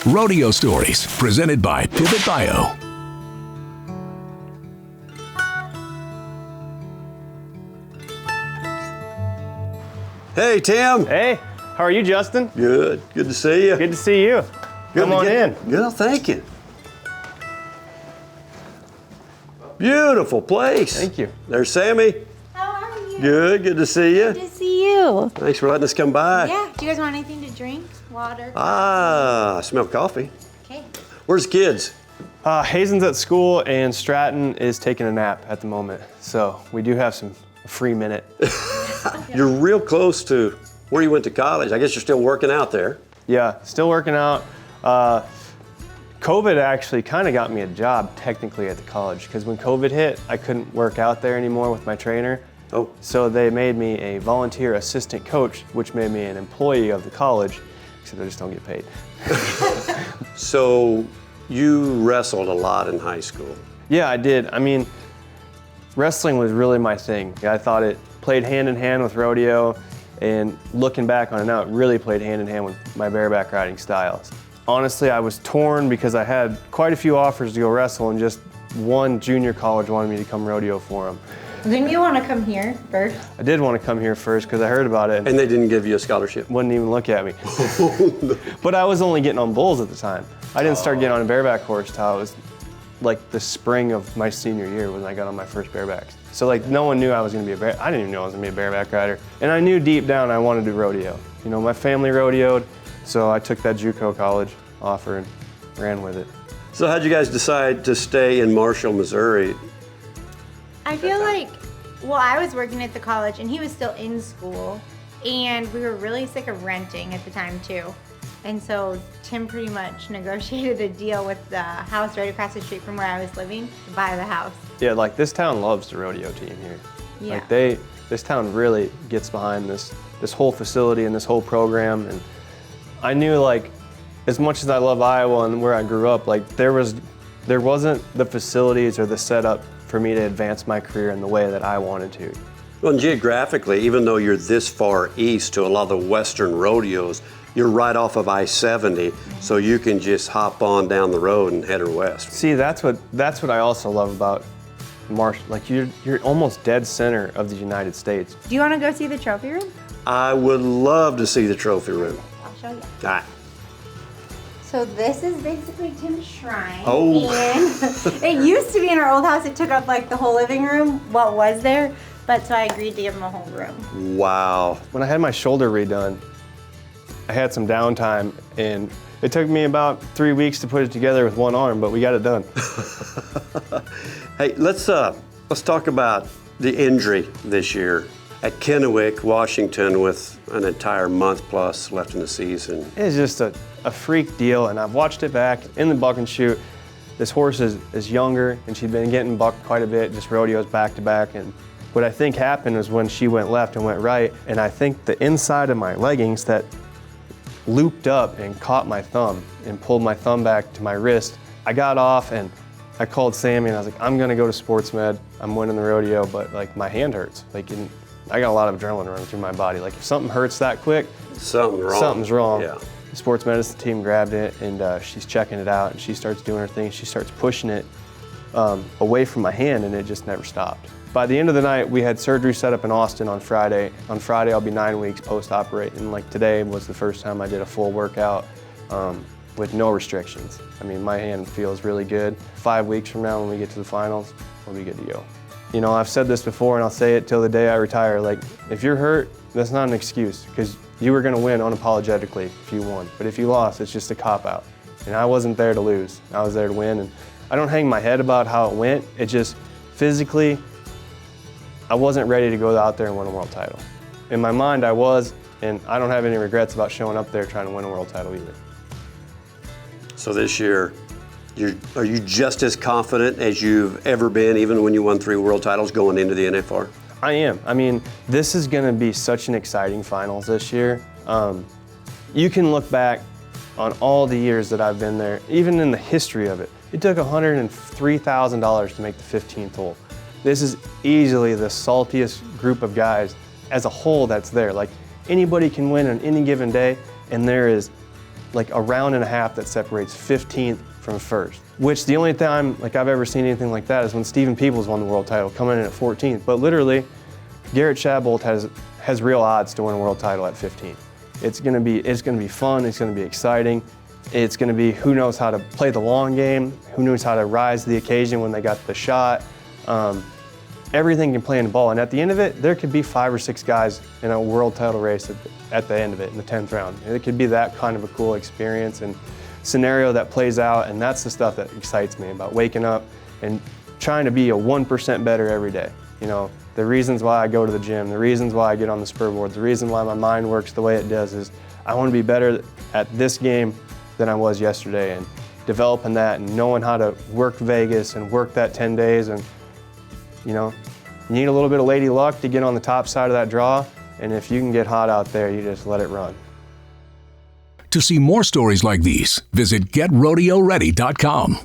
Rodeo Stories, presented by Pivot Bio. Hey, Tim. Hey, how are you, Justin? Good. Good to see you. Good to see you. Come on in. Good, thank you. Beautiful place. Thank you. There's Sammy. How are you? Good to see you. Good to see you. Thanks for letting us come by. Yeah, do you guys want anything to drink? Water? I smell coffee. Okay. Where's the kids? Hazen's at school and Stratton is taking a nap at the moment. So we do have some free minute. You're real close to where you went to college. I guess you're still working out there. Yeah, still working out. COVID actually kind of got me a job technically at the college because when COVID hit, I couldn't work out there anymore with my trainer. Oh. So they made me a volunteer assistant coach, which made me an employee of the college, except I just don't get paid. So you wrestled a lot in high school. Yeah, I did. I mean, wrestling was really my thing. I thought it played hand in hand with rodeo, and looking back on it now, it really played hand in hand with my bareback riding styles. Honestly, I was torn because I had quite a few offers to go wrestle, and just one junior college wanted me to come rodeo for them. Didn't you want to come here first? I did want to come here first because I heard about it And they didn't give you a scholarship? wouldn't even look at me. But I was only getting on bulls at the time. I didn't start getting on a bareback horse till it was like the spring of my senior year when I got on my first barebacks. So like no one knew I was going to be I didn't even know I was going to be a bareback rider. And I knew deep down I wanted to do rodeo. You know, my family rodeoed, so I took that JUCO college offer and ran with it. So how'd you guys decide to stay in Marshall, Missouri? I feel like, well, I was working at the college and he was still in school, and we were really sick of renting at the time too. And so Tim pretty much negotiated a deal with the house right across the street from where I was living to buy the house. Yeah, like this town loves the rodeo team here. Yeah. Like this town really gets behind this whole facility and this whole program. And I knew, like, as much as I love Iowa and where I grew up, like there wasn't the facilities or the setup for me to advance my career in the way that I wanted to. Well, and geographically, even though you're this far east to a lot of the western rodeos, you're right off of I-70, so you can just hop on down the road and head her west. See, that's what I also love about Marshall. Like you're almost dead center of the United States. Do you want to go see the trophy room? I would love to see the trophy room. I'll show you. All right. So this is basically Tim's shrine. Oh. And it used to be in our old house. It took up like the whole living room, what was there. But so I agreed to give him a whole room. Wow. When I had my shoulder redone, I had some downtime, and it took me about 3 weeks to put it together with one arm, but we got it done. Hey, let's talk about the injury this year at Kennewick, Washington, with an entire month plus left in the season. It's just a freak deal, and I've watched it back in the buck and shoot. This horse is younger, and she'd been getting bucked quite a bit, just rodeos back to back. And what I think happened was when she went left and went right, and I think the inside of my leggings that looped up and caught my thumb and pulled my thumb back to my wrist. I got off and I called Sammy and I was like, I'm gonna go to sports med. I'm winning the rodeo, but like my hand hurts. Like I got a lot of adrenaline running through my body. Like if something hurts that quick, something's wrong. Yeah. The sports medicine team grabbed it and she's checking it out and she starts doing her thing. She starts pushing it away from my hand and it just never stopped. By the end of the night, we had surgery set up in Austin on Friday. On Friday, I'll be 9 weeks post-operate, and like today was the first time I did a full workout with no restrictions. I mean, my hand feels really good. 5 weeks from now, when we get to the finals, we'll be good to go. You know, I've said this before, and I'll say it till the day I retire. Like, if you're hurt, that's not an excuse, because you were gonna win unapologetically if you won. But if you lost, it's just a cop-out. And I wasn't there to lose. I was there to win, and I don't hang my head about how it went. It just, physically, I wasn't ready to go out there and win a world title. In my mind, I was, and I don't have any regrets about showing up there trying to win a world title either. So this year, are you just as confident as you've ever been, even when you won 3 world titles going into the NFR? I am. I mean, this is gonna be such an exciting finals this year. You can look back on all the years that I've been there, even in the history of it. It took $103,000 to make the 15th hole. This is easily the saltiest group of guys as a whole that's there. Like, anybody can win on any given day, and there is like a round and a half that separates 15th from first, which the only time like I've ever seen anything like that is when Stephen Peebles won the world title, coming in at 14th. But literally, Garrett Shabolt has real odds to win a world title at 15th. It's gonna be fun, it's gonna be exciting. It's gonna be who knows how to play the long game, who knows how to rise to the occasion when they got the shot. Everything can play in the ball, and at the end of it, there could be 5 or 6 guys in a world title race at the end of it, in the 10th round. It could be that kind of a cool experience and scenario that plays out, and that's the stuff that excites me about waking up and trying to be a 1% better every day. You know, the reasons why I go to the gym, the reasons why I get on the spurboard, the reason why my mind works the way it does is I want to be better at this game than I was yesterday, and developing that and knowing how to work Vegas and work that 10 days. And you know, you need a little bit of lady luck to get on the top side of that draw, and if you can get hot out there, you just let it run. To see more stories like these, visit GetRodeoReady.com.